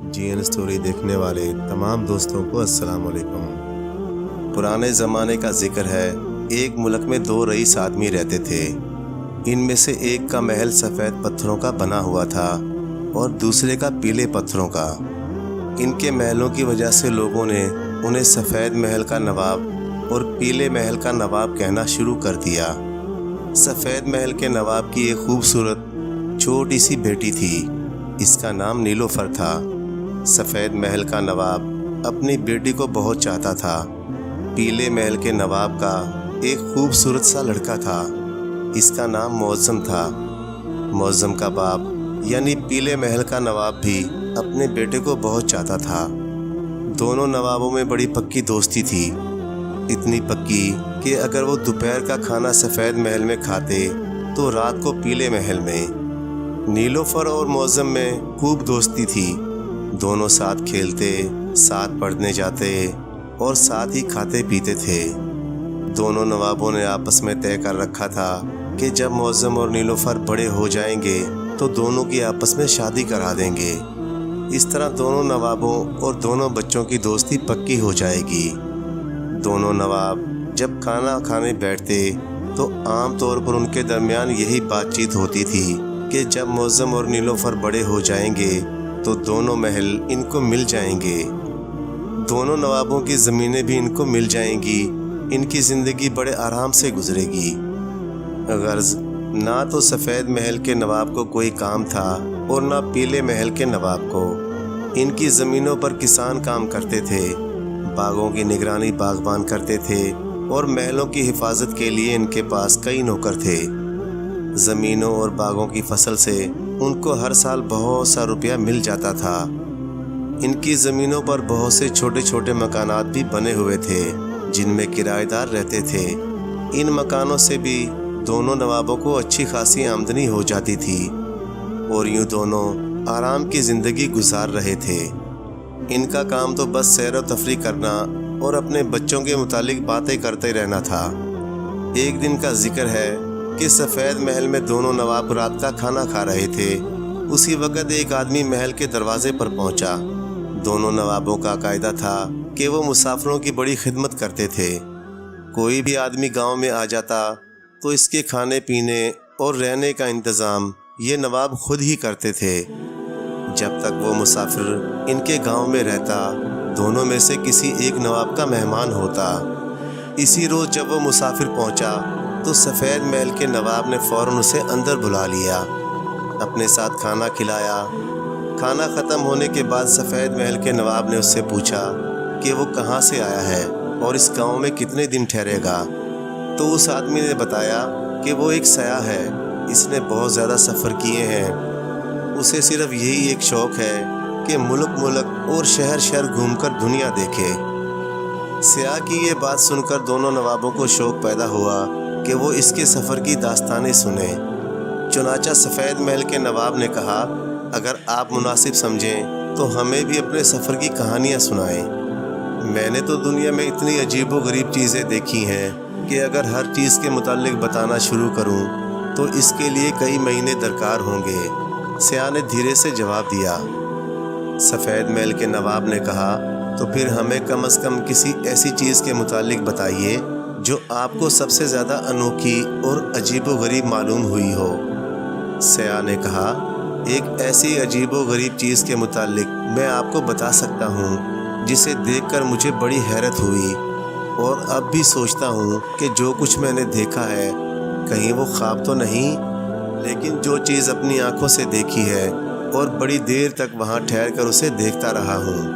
جی N story دیکھنے والے تمام دوستوں کو السلام علیکم۔ پرانے زمانے کا ذکر ہے، ایک ملک میں دو رئیس آدمی رہتے تھے۔ ان میں سے ایک کا محل سفید پتھروں کا بنا ہوا تھا اور دوسرے کا پیلے پتھروں کا۔ ان کے محلوں کی وجہ سے لوگوں نے انہیں سفید محل کا نواب اور پیلے محل کا نواب کہنا شروع کر دیا۔ سفید محل کے نواب کی ایک خوبصورت چھوٹی سی بیٹی تھی، اس کا نام نیلوفر تھا۔ سفید محل کا نواب اپنی بیٹی کو بہت چاہتا تھا۔ پیلے محل کے نواب کا ایک خوبصورت سا لڑکا تھا، اس کا نام معظم تھا۔ معظم کا باپ یعنی پیلے محل کا نواب بھی اپنے بیٹے کو بہت چاہتا تھا۔ دونوں نوابوں میں بڑی پکی دوستی تھی، اتنی پکی کہ اگر وہ دوپہر کا کھانا سفید محل میں کھاتے تو رات کو پیلے محل میں۔ نیلوفر اور معظم میں خوب دوستی تھی، دونوں ساتھ کھیلتے، ساتھ پڑھنے جاتے اور ساتھ ہی کھاتے پیتے تھے۔ دونوں نوابوں نے آپس میں طے کر رکھا تھا کہ جب معظم اور نیلوفر بڑے ہو جائیں گے تو دونوں کی آپس میں شادی کرا دیں گے۔ اس طرح دونوں نوابوں اور دونوں بچوں کی دوستی پکی ہو جائے گی۔ دونوں نواب جب کھانا کھانے بیٹھتے تو عام طور پر ان کے درمیان یہی بات چیت ہوتی تھی کہ جب معظم اور نیلوفر بڑے ہو جائیں گے تو دونوں محل ان کو مل جائیں گے، دونوں نوابوں کی زمینیں بھی ان کو مل جائیں گی، ان کی زندگی بڑے آرام سے گزرے گی۔ غرض نہ تو سفید محل کے نواب کو کوئی کام تھا اور نہ پیلے محل کے نواب کو۔ ان کی زمینوں پر کسان کام کرتے تھے، باغوں کی نگرانی باغبان کرتے تھے اور محلوں کی حفاظت کے لیے ان کے پاس کئی نوکر تھے۔ زمینوں اور باغوں کی فصل سے ان کو ہر سال بہت سا روپیہ مل جاتا تھا۔ ان کی زمینوں پر بہت سے چھوٹے چھوٹے مکانات بھی بنے ہوئے تھے جن میں کرایہ دار رہتے تھے۔ ان مکانوں سے بھی دونوں نوابوں کو اچھی خاصی آمدنی ہو جاتی تھی اور یوں دونوں آرام کی زندگی گزار رہے تھے۔ ان کا کام تو بس سیر و تفریح کرنا اور اپنے بچوں کے متعلق باتیں کرتے رہنا تھا۔ ایک دن کا ذکر ہے کہ سفید محل میں دونوں نواب رات کا کھانا کھا رہے تھے۔ اسی وقت ایک آدمی محل کے دروازے پر پہنچا۔ دونوں نوابوں کا قاعدہ تھا کہ وہ مسافروں کی بڑی خدمت کرتے تھے۔ کوئی بھی آدمی گاؤں میں آ جاتا تو اس کے کھانے پینے اور رہنے کا انتظام یہ نواب خود ہی کرتے تھے۔ جب تک وہ مسافر ان کے گاؤں میں رہتا، دونوں میں سے کسی ایک نواب کا مہمان ہوتا۔ اسی روز جب وہ مسافر پہنچا تو سفید محل کے نواب نے فوراً اسے اندر بلا لیا، اپنے ساتھ کھانا کھلایا۔ کھانا ختم ہونے کے بعد سفید محل کے نواب نے اس سے پوچھا کہ وہ کہاں سے آیا ہے اور اس گاؤں میں کتنے دن ٹھہرے گا۔ تو اس آدمی نے بتایا کہ وہ ایک سیاح ہے، اس نے بہت زیادہ سفر کیے ہیں، اسے صرف یہی ایک شوق ہے کہ ملک اور شہر شہر گھوم کر دنیا دیکھے۔ سیاح کی یہ بات سن کر دونوں نوابوں کو شوق پیدا ہوا کہ وہ اس کے سفر کی داستانیں سنیں۔ چنانچہ سفید محل کے نواب نے کہا، اگر آپ مناسب سمجھیں تو ہمیں بھی اپنے سفر کی کہانیاں سنائیں۔ میں نے تو دنیا میں اتنی عجیب و غریب چیزیں دیکھی ہیں کہ اگر ہر چیز کے متعلق بتانا شروع کروں تو اس کے لیے کئی مہینے درکار ہوں گے۔ سیاح نے دھیرے سے جواب دیا۔ سفید محل کے نواب نے کہا، تو پھر ہمیں کم از کم کسی ایسی چیز کے متعلق بتائیے جو آپ کو سب سے زیادہ انوکھی اور عجیب و غریب معلوم ہوئی ہو۔ سیاح نے کہا، ایک ایسی عجیب و غریب چیز کے متعلق میں آپ کو بتا سکتا ہوں جسے دیکھ کر مجھے بڑی حیرت ہوئی اور اب بھی سوچتا ہوں کہ جو کچھ میں نے دیکھا ہے کہیں وہ خواب تو نہیں۔ لیکن جو چیز اپنی آنکھوں سے دیکھی ہے اور بڑی دیر تک وہاں ٹھہر کر اسے دیکھتا رہا ہوں،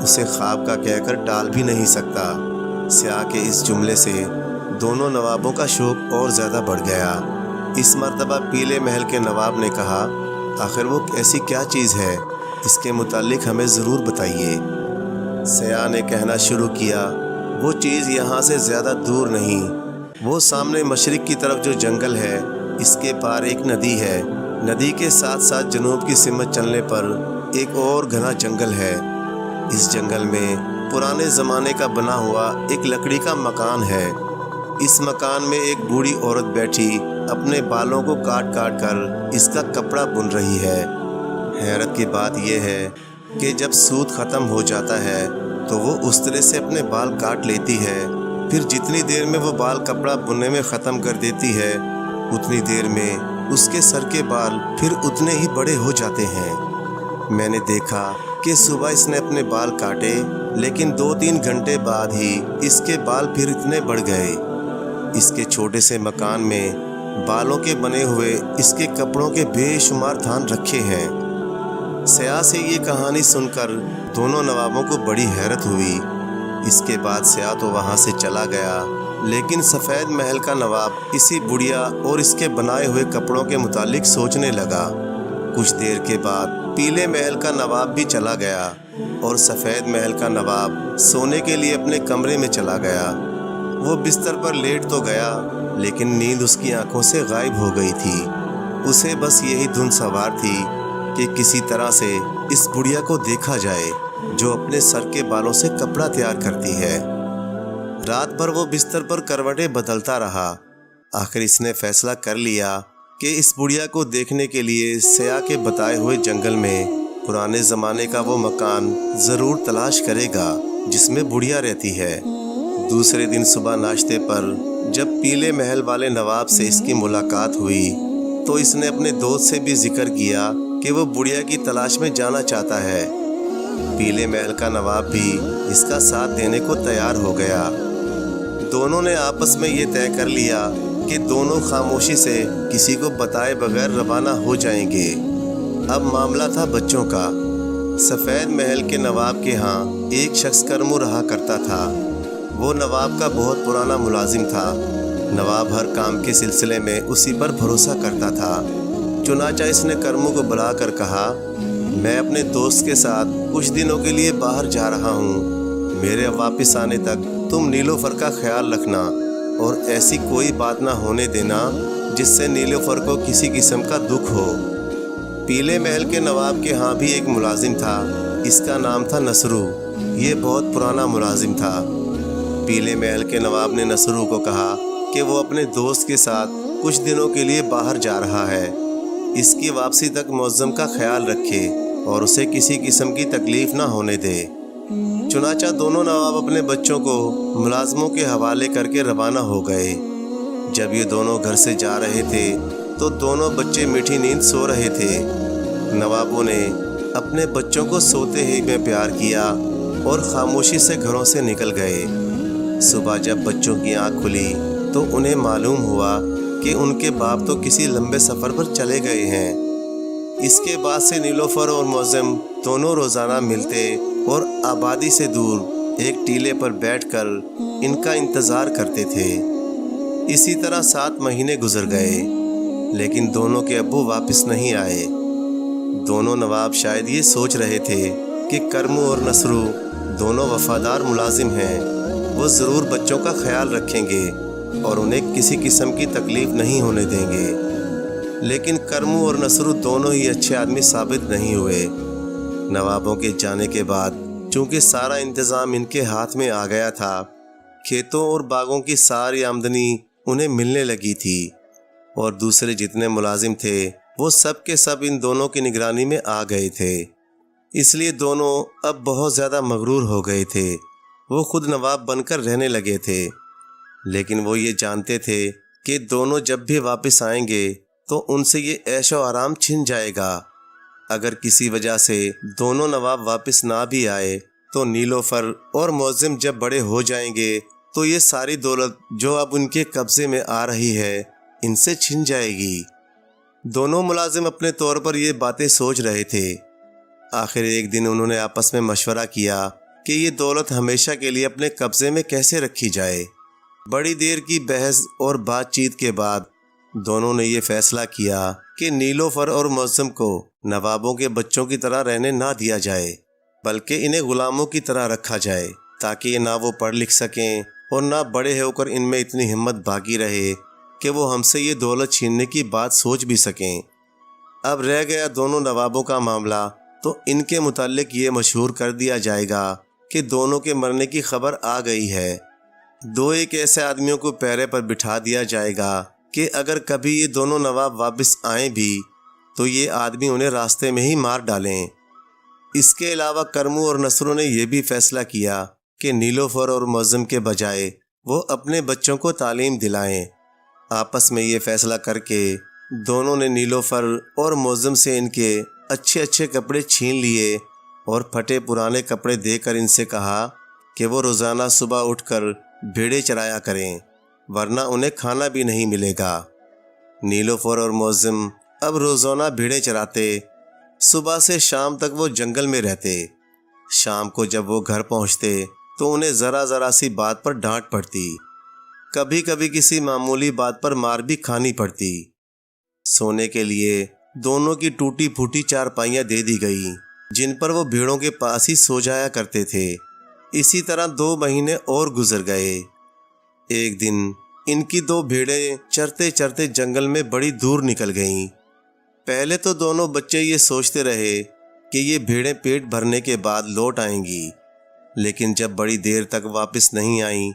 اسے خواب کا کہہ کر ٹال بھی نہیں سکتا۔ سیاح کے اس جملے سے دونوں نوابوں کا شوق اور زیادہ بڑھ گیا۔ اس مرتبہ پیلے محل کے نواب نے کہا، آخر وہ ایسی کیا چیز ہے، اس کے متعلق ہمیں ضرور بتائیے۔ سیاح نے کہنا شروع کیا، وہ چیز یہاں سے زیادہ دور نہیں، وہ سامنے مشرق کی طرف جو جنگل ہے اس کے پار ایک ندی ہے، ندی کے ساتھ ساتھ جنوب کی سمت چلنے پر ایک اور گھنا جنگل ہے۔ اس جنگل میں پرانے زمانے کا بنا ہوا ایک لکڑی کا مکان ہے۔ اس مکان میں ایک بوڑھی عورت بیٹھی اپنے بالوں کو کاٹ کاٹ کر اس کا کپڑا بن رہی ہے۔ حیرت کی بات یہ ہے کہ جب سود ختم ہو جاتا ہے تو وہ اس طرح سے اپنے بال کاٹ لیتی ہے، پھر جتنی دیر میں وہ بال کپڑا بننے میں ختم کر دیتی ہے اتنی دیر میں اس کے سر کے بال پھر اتنے ہی بڑے ہو جاتے ہیں۔ میں نے دیکھا کہ صبح اس نے اپنے بال کاٹے، لیکن 2-3 گھنٹے بعد ہی اس کے بال پھر اتنے بڑھ گئے۔ اس کے چھوٹے سے مکان میں بالوں کے بنے ہوئے اس کے کپڑوں کے بے شمار تھان رکھے ہیں۔ سیاح سے یہ کہانی سن کر دونوں نوابوں کو بڑی حیرت ہوئی۔ اس کے بعد سیاح تو وہاں سے چلا گیا، لیکن سفید محل کا نواب اسی بڑھیا اور اس کے بنائے ہوئے کپڑوں کے متعلق سوچنے لگا۔ کچھ دیر کے بعد پیلے محل کا نواب بھی چلا گیا اور سفید محل کا نواب سونے کے لیے اپنے کمرے میں چلا گیا۔ وہ بستر پر لیٹ تو گیا، لیکن نیند اس کی آنکھوں سے غائب ہو گئی تھی۔ اسے بس یہی دھن سوار تھی کہ کسی طرح سے اس بڑھیا کو دیکھا جائے جو اپنے سر کے بالوں سے کپڑا تیار کرتی ہے۔ رات بھر وہ بستر پر کروٹیں بدلتا رہا۔ آخر اس نے فیصلہ کر لیا کہ اس بڑھیا کو دیکھنے کے لیے سیاح کے بتائے ہوئے جنگل میں پرانے زمانے کا وہ مکان ضرور تلاش کرے گا جس میں بڑھیا رہتی ہے۔ دوسرے دن صبح ناشتے پر جب پیلے محل والے نواب سے اس کی ملاقات ہوئی تو اس نے اپنے دوست سے بھی ذکر کیا کہ وہ بڑھیا کی تلاش میں جانا چاہتا ہے۔ پیلے محل کا نواب بھی اس کا ساتھ دینے کو تیار ہو گیا۔ دونوں نے آپس میں یہ طے کر لیا کہ دونوں خاموشی سے کسی کو بتائے بغیر روانہ ہو جائیں گے۔ اب معاملہ تھا بچوں کا۔ سفید محل کے نواب کے ہاں ایک شخص کرمو رہا کرتا تھا۔ وہ نواب کا بہت پرانا ملازم تھا۔ نواب ہر کام کے سلسلے میں اسی پر بھروسہ کرتا تھا۔ چنانچہ اس نے کرمو کو بلا کر کہا، میں اپنے دوست کے ساتھ کچھ دنوں کے لیے باہر جا رہا ہوں۔ میرے واپس آنے تک تم نیلوفر کا خیال رکھنا اور ایسی کوئی بات نہ ہونے دینا جس سے نیلوفر کو کسی قسم کا دکھ ہو۔ پیلے محل کے نواب کے ہاں بھی ایک ملازم تھا، اس کا نام تھا نصرو۔ یہ بہت پرانا ملازم تھا۔ پیلے محل کے نواب نے نصرو کو کہا کہ وہ اپنے دوست کے ساتھ کچھ دنوں کے لیے باہر جا رہا ہے، اس کی واپسی تک معظم کا خیال رکھے اور اسے کسی قسم کی تکلیف نہ ہونے دے۔ چنانچہ دونوں نواب اپنے بچوں کو ملازموں کے حوالے کر کے روانہ ہو گئے۔ جب یہ دونوں گھر سے جا رہے تھے تو دونوں بچے میٹھی نیند سو رہے تھے۔ نوابوں نے اپنے بچوں کو سوتے ہی میں پیار کیا اور خاموشی سے گھروں سے نکل گئے۔ صبح جب بچوں کی آنکھ کھلی تو انہیں معلوم ہوا کہ ان کے باپ تو کسی لمبے سفر پر چلے گئے ہیں۔ اس کے بعد سے نیلوفر اور معظم دونوں روزانہ ملتے اور آبادی سے دور ایک ٹیلے پر بیٹھ کر ان کا انتظار کرتے تھے۔ اسی طرح 7 مہینے گزر گئے، لیکن دونوں کے ابو واپس نہیں آئے۔ دونوں نواب شاید یہ سوچ رہے تھے کہ کرمو اور نصرو دونوں وفادار ملازم ہیں، وہ ضرور بچوں کا خیال رکھیں گے اور انہیں کسی قسم کی تکلیف نہیں ہونے دیں گے۔ لیکن کرمو اور نصرو دونوں ہی اچھے آدمی ثابت نہیں ہوئے۔ نوابوں کے جانے کے بعد چونکہ سارا انتظام ان کے ہاتھ میں آ گیا تھا، کھیتوں اور باغوں کی ساری آمدنی انہیں ملنے لگی تھی، اور دوسرے جتنے ملازم تھے وہ سب کے سب ان دونوں کی نگرانی میں آ گئے تھے۔ اس لیے دونوں اب بہت زیادہ مغرور ہو گئے تھے۔ وہ خود نواب بن کر رہنے لگے تھے، لیکن وہ یہ جانتے تھے کہ دونوں جب بھی واپس آئیں گے تو ان سے یہ عیش و آرام چھن جائے گا۔ اگر کسی وجہ سے دونوں نواب واپس نہ بھی آئے تو نیلوفر اور معظم جب بڑے ہو جائیں گے تو یہ ساری دولت جو اب ان کے قبضے میں آ رہی ہے ان سے چھن جائے گی۔ دونوں ملازم اپنے طور پر یہ باتیں سوچ رہے تھے۔ آخر ایک دن انہوں نے آپس میں مشورہ کیا کہ یہ دولت ہمیشہ کے لیے اپنے قبضے میں کیسے رکھی جائے۔ بڑی دیر کی بحث اور بات چیت کے بعد دونوں نے یہ فیصلہ کیا کہ نیلوفر اور معظم کو نوابوں کے بچوں کی طرح رہنے نہ دیا جائے، بلکہ انہیں غلاموں کی طرح رکھا جائے، تاکہ یہ نہ وہ پڑھ لکھ سکیں اور نہ بڑے ہو کر ان میں اتنی ہمت باقی رہے کہ وہ ہم سے یہ دولت چھیننے کی بات سوچ بھی سکیں۔ اب رہ گیا دونوں نوابوں کا معاملہ، تو ان کے متعلق یہ مشہور کر دیا جائے گا کہ دونوں کے مرنے کی خبر آ گئی ہے۔ 2 ایک ایسے آدمیوں کو پیرے پر بٹھا دیا جائے گا کہ اگر کبھی یہ دونوں نواب واپس آئیں بھی تو یہ آدمی انہیں راستے میں ہی مار ڈالیں۔ اس کے علاوہ کرمو اور نصرو نے یہ بھی فیصلہ کیا کہ نیلوفر اور معظم کے بجائے وہ اپنے بچوں کو تعلیم دلائیں۔ آپس میں یہ فیصلہ کر کے دونوں نے نیلوفر اور معظم سے ان کے اچھے اچھے کپڑے چھین لیے اور پھٹے پرانے کپڑے دے کر ان سے کہا کہ وہ روزانہ صبح اٹھ کر بھیڑیں چرایا کریں، ورنہ انہیں کھانا بھی نہیں ملے گا۔ نیلوفر اور معظم اب روزانہ بھیڑیں چراتے، صبح سے شام تک وہ جنگل میں رہتے۔ شام کو جب وہ گھر پہنچتے تو انہیں ذرا ذرا سی بات پر ڈانٹ پڑتی، کبھی کبھی کسی معمولی بات پر مار بھی کھانی پڑتی۔ سونے کے لیے دونوں کی ٹوٹی پھوٹی چارپائیاں دے دی گئیں جن پر وہ بھیڑوں کے پاس ہی سو جایا کرتے تھے۔ اسی طرح 2 مہینے اور گزر گئے۔ ایک دن ان کی 2 بھیڑیں چرتے چرتے جنگل میں بڑی دور نکل گئیں۔ پہلے تو دونوں بچے یہ سوچتے رہے کہ یہ بھیڑیں پیٹ بھرنے کے بعد لوٹ آئیں گی، لیکن جب بڑی دیر تک واپس نہیں آئیں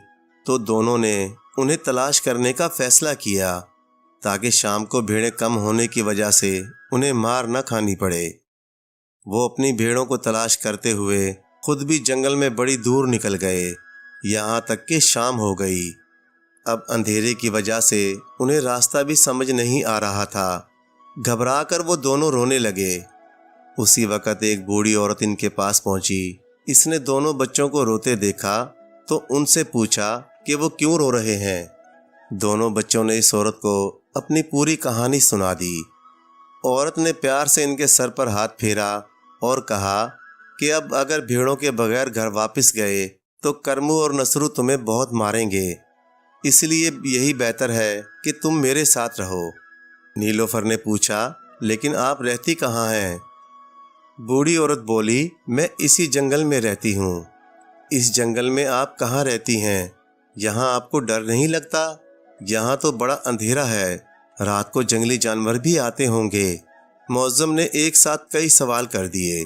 تو دونوں نے انہیں تلاش کرنے کا فیصلہ کیا تاکہ شام کو بھیڑیں کم ہونے کی وجہ سے انہیں مار نہ کھانی پڑے۔ وہ اپنی بھیڑوں کو تلاش کرتے ہوئے خود بھی جنگل میں بڑی دور نکل گئے، یہاں تک کہ شام ہو گئی۔ اب اندھیرے کی وجہ سے انہیں راستہ بھی سمجھ نہیں آ رہا تھا۔ گھبرا کر وہ دونوں رونے لگے۔ اسی وقت ایک بوڑھی عورت ان کے پاس پہنچی۔ اس نے دونوں بچوں کو روتے دیکھا تو ان سے پوچھا کہ وہ کیوں رو رہے ہیں۔ دونوں بچوں نے اس عورت کو اپنی پوری کہانی سنا دی۔ عورت نے پیار سے ان کے سر پر ہاتھ پھیرا اور کہا کہ اب اگر بھیڑوں کے بغیر گھر واپس گئے تو کرمو اور نصرو تمہیں بہت ماریں گے، اس لیے یہی بہتر ہے کہ تم میرے ساتھ رہو۔ نیلوفر نے پوچھا لیکن آپ رہتی کہاں ہیں؟ بوڑھی عورت بولی میں اسی جنگل میں رہتی ہوں۔ اس جنگل میں آپ کہاں رہتی ہیں؟ یہاں آپ کو ڈر نہیں لگتا؟ یہاں تو بڑا اندھیرا ہے، رات کو جنگلی جانور بھی آتے ہوں گے۔ معظم نے ایک ساتھ کئی سوال کر دیے۔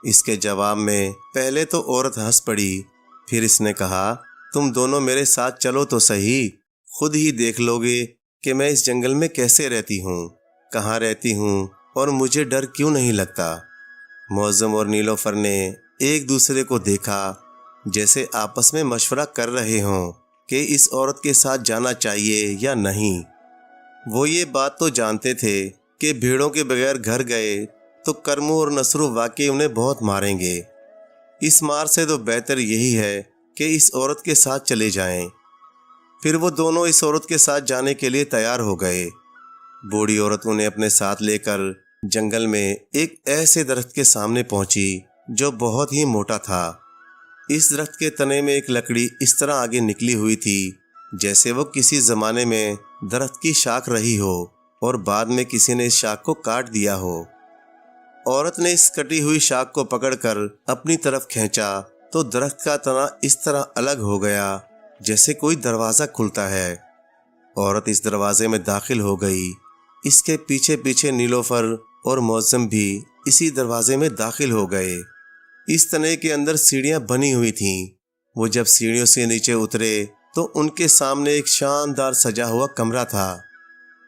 اس کے جواب میں پہلے تو عورت ہنس پڑی، پھر اس نے کہا تم دونوں میرے ساتھ چلو تو صحیح، خود ہی دیکھ لو گے کہ میں اس جنگل میں کیسے رہتی ہوں، کہاں رہتی ہوں اور مجھے ڈر کیوں نہیں لگتا۔ معظم اور نیلوفر نے ایک دوسرے کو دیکھا جیسے آپس میں مشورہ کر رہے ہوں کہ اس عورت کے ساتھ جانا چاہیے یا نہیں۔ وہ یہ بات تو جانتے تھے کہ بھیڑوں کے بغیر گھر گئے تو کرمو اور نصرو واقعی انہیں بہت ماریں گے۔ اس مار سے تو بہتر یہی ہے کہ اس عورت کے ساتھ چلے جائیں۔ پھر وہ دونوں اس عورت کے ساتھ جانے کے لیے تیار ہو گئے۔ بوڑھی عورت انہیں اپنے ساتھ لے کر جنگل میں ایک ایسے درخت کے سامنے پہنچی جو بہت ہی موٹا تھا۔ اس درخت کے تنے میں ایک لکڑی اس طرح آگے نکلی ہوئی تھی جیسے وہ کسی زمانے میں درخت کی شاخ رہی ہو اور بعد میں کسی نے اس شاخ کو کاٹ دیا ہو۔ عورت نے اس کٹی ہوئی شاخ کو پکڑ کر اپنی طرف کھینچا تو درخت کا تنا اس طرح الگ ہو گیا جیسے کوئی دروازہ کھلتا ہے۔ عورت اس دروازے میں داخل ہو گئی۔ اس کے پیچھے پیچھے نیلوفر اور معظم بھی اسی دروازے میں داخل ہو گئے۔ اس تنے کے اندر سیڑھیاں بنی ہوئی تھیں۔ وہ جب سیڑھیوں سے نیچے اترے تو ان کے سامنے ایک شاندار سجا ہوا کمرہ تھا۔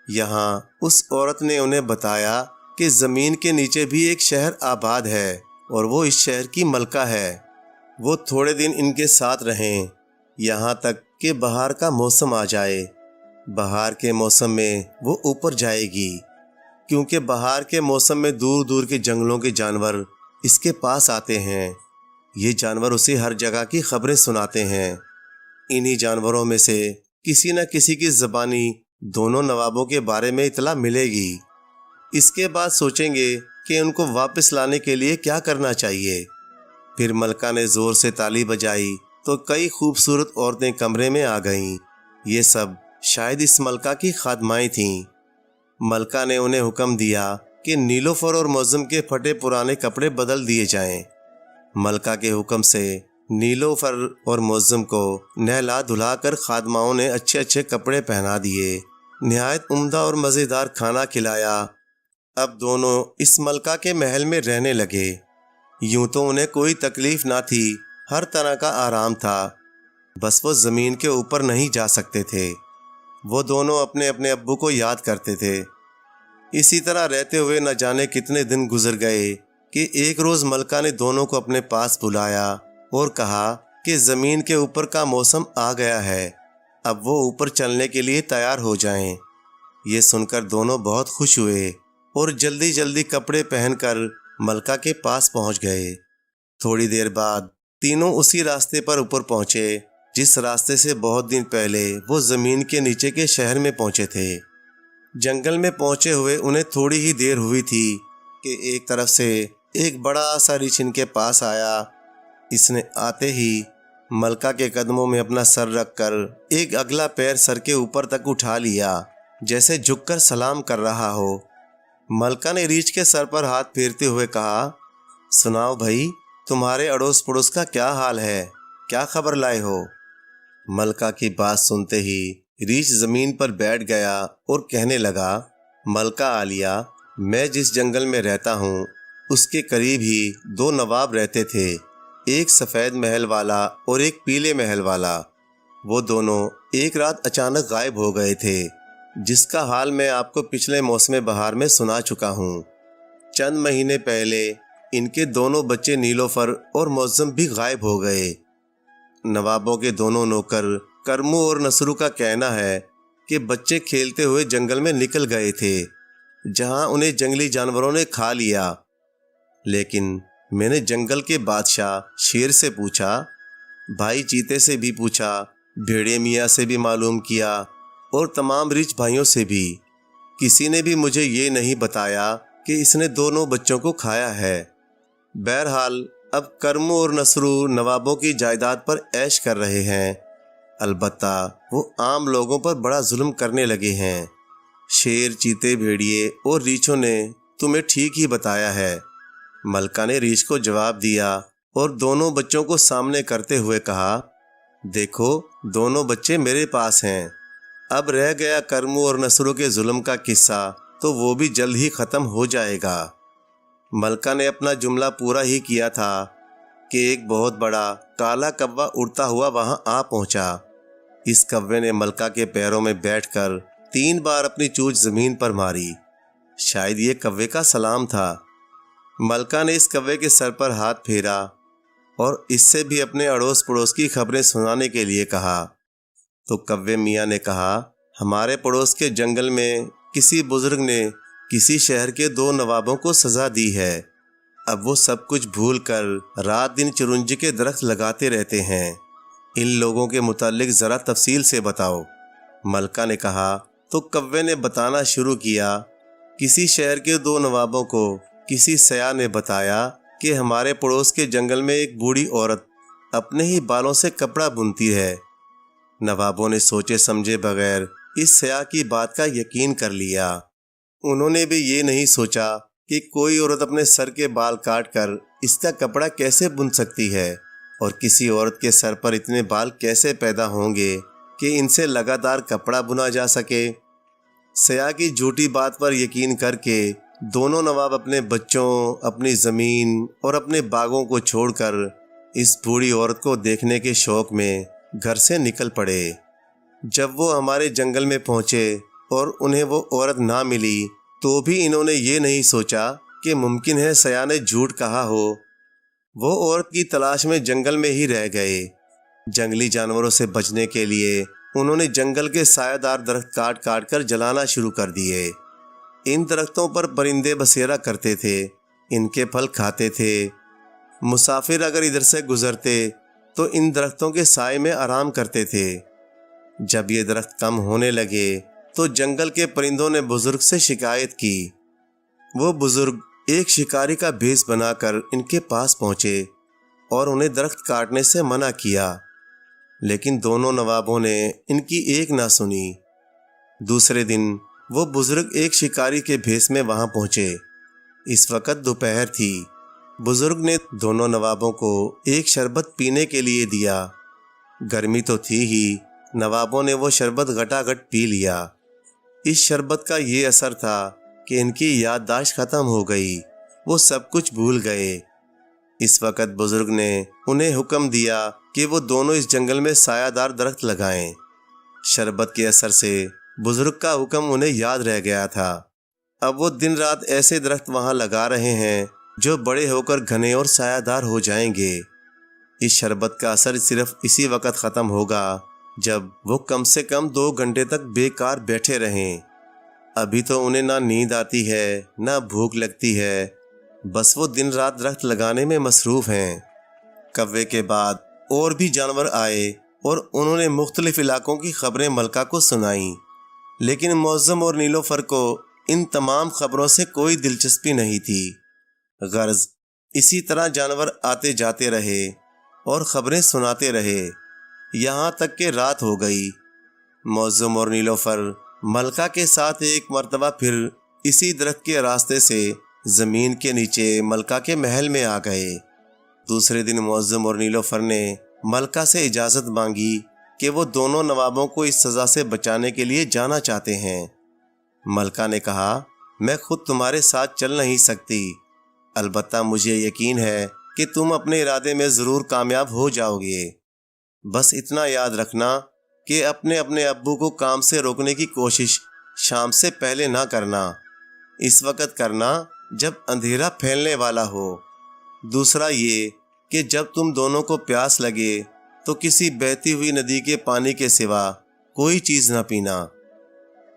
یہاں اس عورت نے انہیں بتایا کہ زمین کے نیچے بھی ایک شہر آباد ہے اور وہ اس شہر کی ملکہ ہے۔ وہ تھوڑے دن ان کے ساتھ رہیں، یہاں تک کہ بہار کا موسم آ جائے۔ بہار کے موسم میں وہ اوپر جائے گی، کیونکہ بہار کے موسم میں دور دور کے جنگلوں کے جانور اس کے پاس آتے ہیں۔ یہ جانور اسے ہر جگہ کی خبریں سناتے ہیں۔ انہی جانوروں میں سے کسی نہ کسی کی زبانی دونوں نوابوں کے بارے میں اطلاع ملے گی۔ اس کے بعد سوچیں گے کہ ان کو واپس لانے کے لیے کیا کرنا چاہیے۔ پھر ملکہ نے زور سے تالی بجائی تو کئی خوبصورت عورتیں کمرے میں آ گئیں۔ یہ سب شاید اس ملکہ کی خادمائیں تھیں۔ ملکہ نے انہیں حکم دیا کہ نیلوفر اور معظم کے پھٹے پرانے کپڑے بدل دیے جائیں۔ ملکہ کے حکم سے نیلوفر اور معظم کو نہلا دھلا کر خادماؤں نے اچھے اچھے کپڑے پہنا دیے، نہایت عمدہ اور مزیدار کھانا کھلایا۔ اب دونوں اس ملکہ کے محل میں رہنے لگے۔ یوں تو انہیں کوئی تکلیف نہ تھی، ہر طرح کا آرام تھا، بس وہ زمین کے اوپر نہیں جا سکتے تھے۔ وہ دونوں اپنے اپنے ابو کو یاد کرتے تھے۔ اسی طرح رہتے ہوئے نہ جانے کتنے دن گزر گئے۔ کہ ایک روز ملکہ نے دونوں کو اپنے پاس بلایا اور کہا کہ زمین کے اوپر کا موسم آ گیا ہے، اب وہ اوپر چلنے کے لیے تیار ہو جائیں۔ یہ سن کر دونوں بہت خوش ہوئے اور جلدی جلدی کپڑے پہن کر ملکہ کے پاس پہنچ گئے۔ تھوڑی دیر بعد تینوں اسی راستے پر اوپر پہنچے جس راستے سے بہت دن پہلے وہ زمین کے نیچے کے شہر میں پہنچے تھے۔ جنگل میں پہنچے ہوئے انہیں تھوڑی ہی دیر ہوئی تھی کہ ایک طرف سے ایک بڑا سا ریچھ ان کے پاس آیا۔ اس نے آتے ہی ملکہ کے قدموں میں اپنا سر رکھ کر ایک اگلا پیر سر کے اوپر تک اٹھا لیا، جیسے جھک کر سلام کر رہا ہو۔ ملکہ نے ریچھ کے سر پر ہاتھ پھیرتے ہوئے کہا، سناؤ بھائی، تمہارے اڑوس پڑوس کا کیا حال ہے؟ کیا خبر لائے ہو؟ ملکہ کی بات سنتے ہی ریچھ زمین پر بیٹھ گیا اور کہنے لگا، ملکہ عالیہ، میں جس جنگل میں رہتا ہوں اس کے قریب ہی دو نواب رہتے تھے، ایک سفید محل والا اور ایک پیلے محل والا۔ وہ دونوں ایک رات اچانک غائب ہو گئے تھے، جس کا حال میں آپ کو پچھلے موسم بہار میں سنا چکا ہوں۔ چند مہینے پہلے ان کے دونوں بچے نیلوفر اور معظم بھی غائب ہو گئے۔ نوابوں کے دونوں نوکر کرمو اور نصرو کا کہنا ہے کہ بچے کھیلتے ہوئے جنگل میں نکل گئے تھے، جہاں انہیں جنگلی جانوروں نے کھا لیا۔ لیکن میں نے جنگل کے بادشاہ شیر سے پوچھا، بھائی چیتے سے بھی پوچھا، بھیڑیے میاں سے بھی معلوم کیا اور تمام ریچھ بھائیوں سے بھی، کسی نے بھی مجھے یہ نہیں بتایا کہ اس نے دونوں بچوں کو کھایا ہے۔ بہرحال اب کرمو اور نصرو نوابوں کی جائیداد پر عیش کر رہے ہیں، البتہ وہ عام لوگوں پر بڑا ظلم کرنے لگے ہیں۔ شیر، چیتے، بھیڑیے اور ریچھوں نے تمہیں ٹھیک ہی بتایا ہے۔ ملکہ نے ریچھ کو جواب دیا اور دونوں بچوں کو سامنے کرتے ہوئے کہا، دیکھو دونوں بچے میرے پاس ہیں، اب رہ گیا کرمو اور نصرو کے ظلم کا قصہ تو وہ بھی جلد ہی ختم ہو جائے گا۔ ملکہ نے اپنا جملہ پورا ہی کیا تھا کہ ایک بہت بڑا کالا کوا اڑتا ہوا وہاں آ پہنچا۔ اس کوے نے ملکہ کے پیروں میں بیٹھ کر 3 بار اپنی چونچ زمین پر ماری، شاید یہ کوے کا سلام تھا۔ ملکہ نے اس کوے کے سر پر ہاتھ پھیرا اور اس سے بھی اپنے اڑوس پڑوس کی خبریں سنانے کے لیے کہا۔ تو کوے میاں نے کہا، ہمارے پڑوس کے جنگل میں کسی بزرگ نے کسی شہر کے 2 نوابوں کو سزا دی ہے، اب وہ سب کچھ بھول کر رات دن چرنجی کے درخت لگاتے رہتے ہیں، ان لوگوں کے متعلق ذرا تفصیل سے بتاؤ۔ ملکہ نے کہا تو کوے نے بتانا شروع کیا۔ کسی شہر کے 2 نوابوں کو کسی سیاح نے بتایا کہ ہمارے پڑوس کے جنگل میں ایک بوڑھی عورت اپنے ہی بالوں سے کپڑا بنتی ہے۔ نوابوں نے سوچے سمجھے بغیر اس سیاح کی بات کا یقین کر لیا۔ انہوں نے بھی یہ نہیں سوچا کہ کوئی عورت اپنے سر کے بال کاٹ کر اس کا کپڑا کیسے بن سکتی ہے، اور کسی عورت کے سر پر اتنے بال کیسے پیدا ہوں گے کہ ان سے لگاتار کپڑا بنا جا سکے۔ سیاح کی جھوٹی بات پر یقین کر کے دونوں نواب اپنے بچوں، اپنی زمین اور اپنے باغوں کو چھوڑ کر اس بوڑھی عورت کو دیکھنے کے شوق میں گھر سے نکل پڑے۔ جب وہ ہمارے جنگل میں پہنچے اور انہیں وہ عورت نہ ملی تو بھی انہوں نے یہ نہیں سوچا کہ ممکن ہے سیاح نے جھوٹ کہا ہو۔ وہ عورت کی تلاش میں جنگل میں ہی رہ گئے۔ جنگلی جانوروں سے بچنے کے لیے انہوں نے جنگل کے سایہ دار درخت کاٹ کاٹ کر جلانا شروع کر دیے۔ ان درختوں پر پرندے بسیرا کرتے تھے، ان کے پھل کھاتے تھے۔ مسافر اگر ادھر سے گزرتے تو ان درختوں کے سائے میں آرام کرتے تھے۔ جب یہ درخت کم ہونے لگے تو جنگل کے پرندوں نے بزرگ سے شکایت کی۔ وہ بزرگ ایک شکاری کا بھیس بنا کر ان کے پاس پہنچے اور انہیں درخت کاٹنے سے منع کیا، لیکن دونوں نوابوں نے ان کی ایک نہ سنی۔ دوسرے دن وہ بزرگ ایک شکاری کے بھیس میں وہاں پہنچے۔ اس وقت دوپہر تھی۔ بزرگ نے دونوں نوابوں کو ایک شربت پینے کے لیے دیا۔ گرمی تو تھی ہی، نوابوں نے وہ شربت گھٹا گھٹ پی لیا۔ اس شربت کا یہ اثر تھا کہ ان کی یادداشت ختم ہو گئی، وہ سب کچھ بھول گئے۔ اس وقت بزرگ نے انہیں حکم دیا کہ وہ دونوں اس جنگل میں سایہ دار درخت لگائیں۔ شربت کے اثر سے بزرگ کا حکم انہیں یاد رہ گیا تھا۔ اب وہ دن رات ایسے درخت وہاں لگا رہے ہیں جو بڑے ہو کر گھنے اور سایہ دار ہو جائیں گے۔ اس شربت کا اثر صرف اسی وقت ختم ہوگا جب وہ کم سے کم 2 گھنٹے تک بیکار بیٹھے رہیں۔ ابھی تو انہیں نہ نیند آتی ہے نہ بھوک لگتی ہے، بس وہ دن رات درخت لگانے میں مصروف ہیں۔ کوے کے بعد اور بھی جانور آئے اور انہوں نے مختلف علاقوں کی خبریں ملکہ کو سنائیں، لیکن معظم اور نیلوفر کو ان تمام خبروں سے کوئی دلچسپی نہیں تھی۔ غرض اسی طرح جانور آتے جاتے رہے اور خبریں سناتے رہے، یہاں تک کہ رات ہو گئی۔ معظم اور نیلوفر ملکہ کے ساتھ ایک مرتبہ پھر اسی درخت کے راستے سے زمین کے نیچے ملکہ کے محل میں آ گئے۔ دوسرے دن معظم اور نیلوفر نے ملکہ سے اجازت مانگی کہ وہ دونوں نوابوں کو اس سزا سے بچانے کے لیے جانا چاہتے ہیں۔ ملکہ نے کہا، میں خود تمہارے ساتھ چل نہیں سکتی، البتہ مجھے یقین ہے کہ تم اپنے ارادے میں ضرور کامیاب ہو جاؤ گے۔ بس اتنا یاد رکھنا کہ اپنے ابو کو کام سے روکنے کی کوشش شام سے پہلے نہ کرنا، اس وقت کرنا جب اندھیرا پھیلنے والا ہو۔ دوسرا یہ کہ جب تم دونوں کو پیاس لگے تو کسی بہتی ہوئی ندی کے پانی کے سوا کوئی چیز نہ پینا۔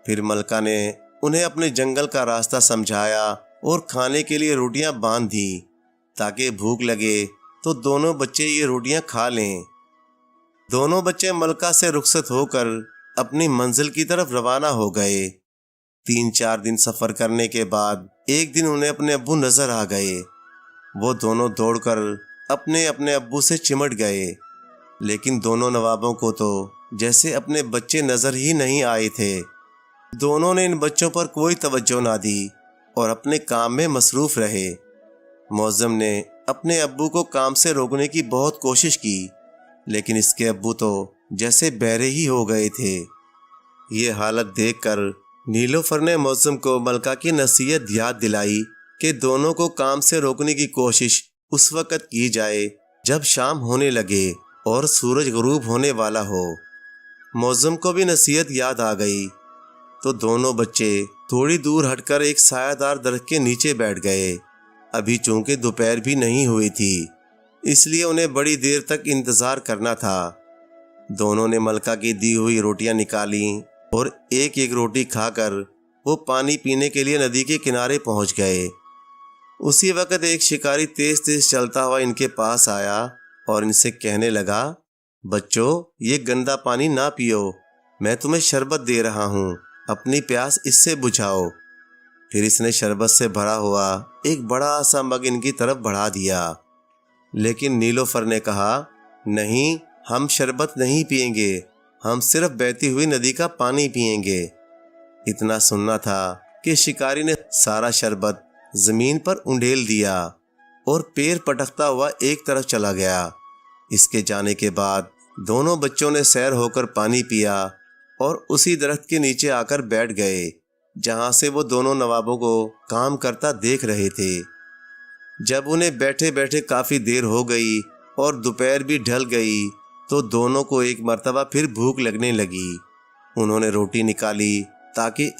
پھر ملکہ نے انہیں اپنے جنگل کا راستہ سمجھایا اور کھانے کے لیے روٹیاں باندھ دیں تاکہ بھوک لگے تو دونوں بچے یہ روٹیاں کھا لیں۔ دونوں بچے ملکہ سے رخصت ہو کر اپنی منزل کی طرف روانہ ہو گئے۔ 3-4 دن سفر کرنے کے بعد ایک دن انہیں اپنے ابو نظر آ گئے۔ وہ دونوں دوڑ کر اپنے ابو سے چمٹ گئے، لیکن دونوں نوابوں کو تو جیسے اپنے بچے نظر ہی نہیں آئے تھے۔ دونوں نے ان بچوں پر کوئی توجہ نہ دی اور اپنے کام میں مصروف رہے۔ معظم نے اپنے ابو کو کام سے روکنے کی بہت کوشش کی، لیکن اس کے ابو تو جیسے بہرے ہی ہو گئے تھے۔ یہ حالت دیکھ کر نیلوفر نے معظم کو ملکہ کی نصیحت یاد دلائی کہ دونوں کو کام سے روکنے کی کوشش اس وقت کی جائے جب شام ہونے لگے اور سورج غروب ہونے والا ہو۔ معظم کو بھی نصیحت یاد آ گئی تو دونوں بچے تھوڑی دور ہٹ کر ایک سایہ دار درخت کے نیچے بیٹھ گئے۔ ابھی چونکہ دوپہر بھی نہیں ہوئی تھی، اس لیے انہیں بڑی دیر تک انتظار کرنا تھا۔ دونوں نے ملکہ کی دی ہوئی روٹیاں نکالیں اور ایک ایک روٹی کھا کر وہ پانی پینے کے لیے ندی کے کنارے پہنچ گئے۔ اسی وقت ایک شکاری تیز تیز چلتا ہوا ان کے پاس آیا اور ان سے کہنے لگا، بچوں یہ گندا پانی نہ پیو، میں تمہیں شربت دے رہا ہوں، اپنی پیاس اس سے بجھاؤ۔ پھر اس نے شربت سے بھرا ہوا ایک بڑا سا مگ ان کی طرف بڑھا دیا، لیکن نیلوفر نے کہا، نہیں، ہم شربت نہیں پئیں گے، ہم صرف بہتی ہوئی ندی کا پانی پئیں گے۔ اتنا سننا تھا کہ شکاری نے سارا شربت زمین پر انڈیل دیا اور پیر پٹکتا ہوا ایک طرف چلا گیا۔ اس کے جانے کے بعد دونوں بچوں نے سیر ہو کر پانی پیا اور اسی درخت کے نیچے آ کر بیٹھ گئے جہاں سے وہ دونوں نوابوں کو کام کرتا دیکھ رہے تھے۔ جب انہیں بیٹھے بیٹھے کافی دیر ہو گئی اور دوپہر بھی ڈھل گئی تو دونوں کو ایک مرتبہ پھر بھوک لگنے لگی۔ انہوں نے روٹی نکالی تاکہ